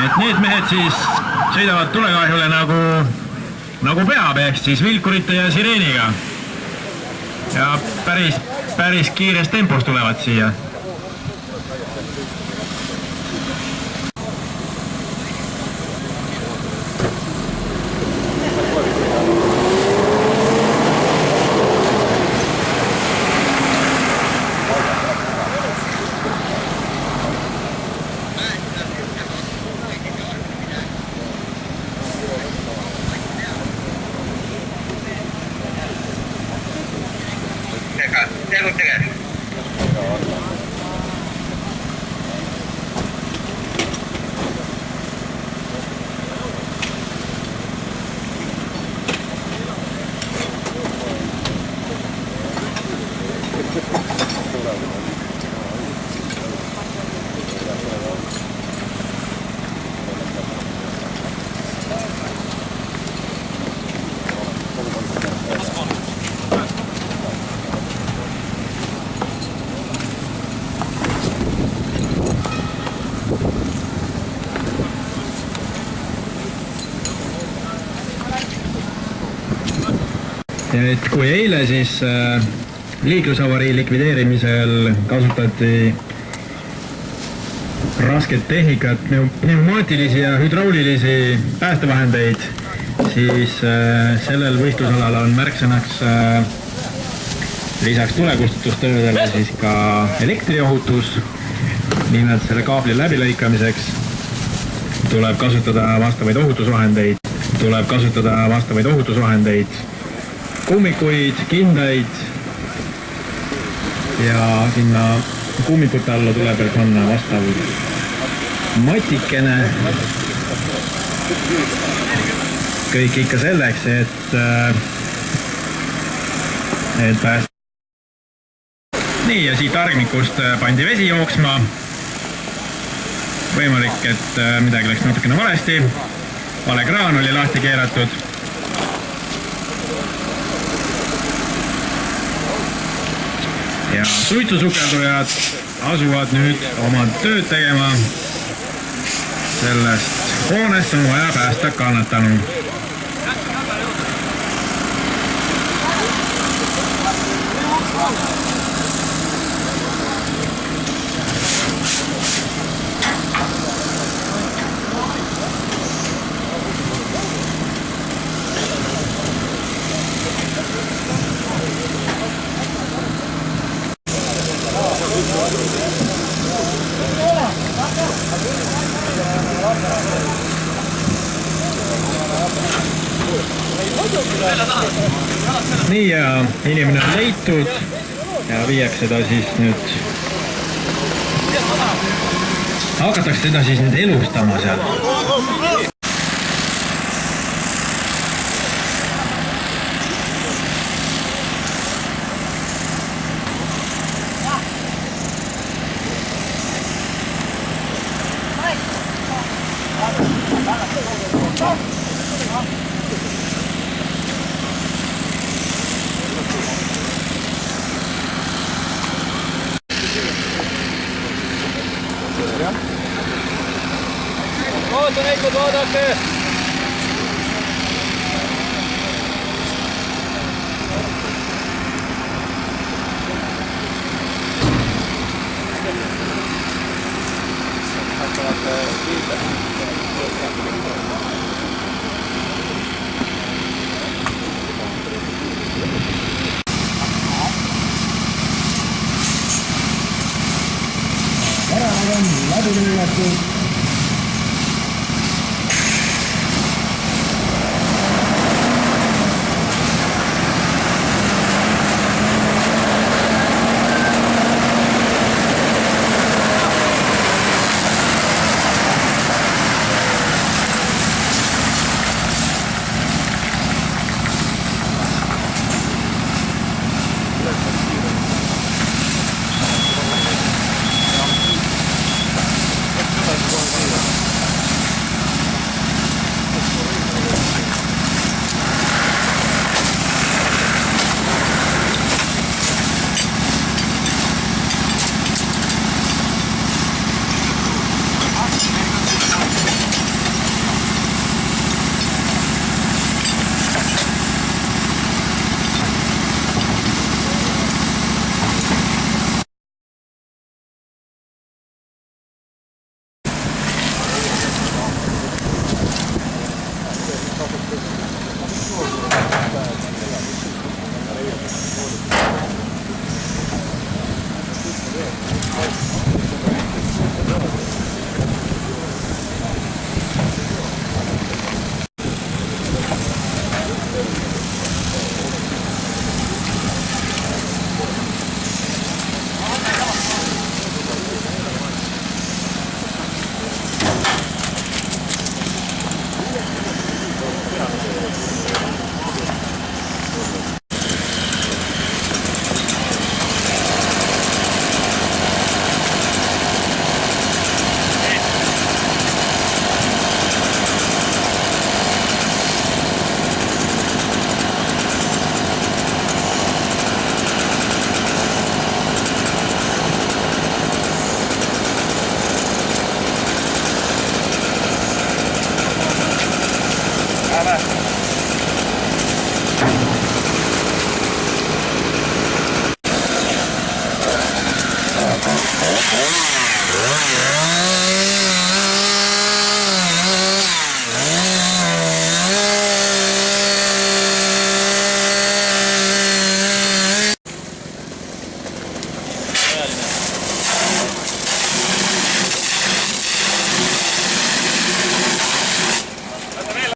et need mehed siis sõidavad tulekahjule nagu peab, ehk siis vilkurite ja sireeniga. Ja päris kiires tempos tulevad siia. Et kui eile siis liiklusavarii likvideerimisel kasutati rasket tehnikat, pneumaatilisi ja hüdraulilisi päästevahendeid, siis sellel võistlusalal on märksõnaks lisaks tulekustutustöödele siis ka elektriohutus. Nimelt selle kaabli läbilõikamiseks tuleb kasutada vastavaid ohutusvahendeid, kummikuid, kindaid ja sinna kummikute alla tuleb veel panna vastav matikene. Kõik ikka selleks, et päästa. Nii, ja siit argmikust pandi vesi jooksma. Võimalik, et midagi läks natukene valesti. Vale kraan oli lahti keeratud. Ja suitsusukerdujad asuvad nüüd oma tööd tegema. Sellest hoonest on vaja päästa kannatanu. Nii, ja inimene on leitud ja viiakse seda siis nüüd, hakatakse seda siis nüüd elustama seal. Ootanikud, oodake! Ära on läbi lüüatud.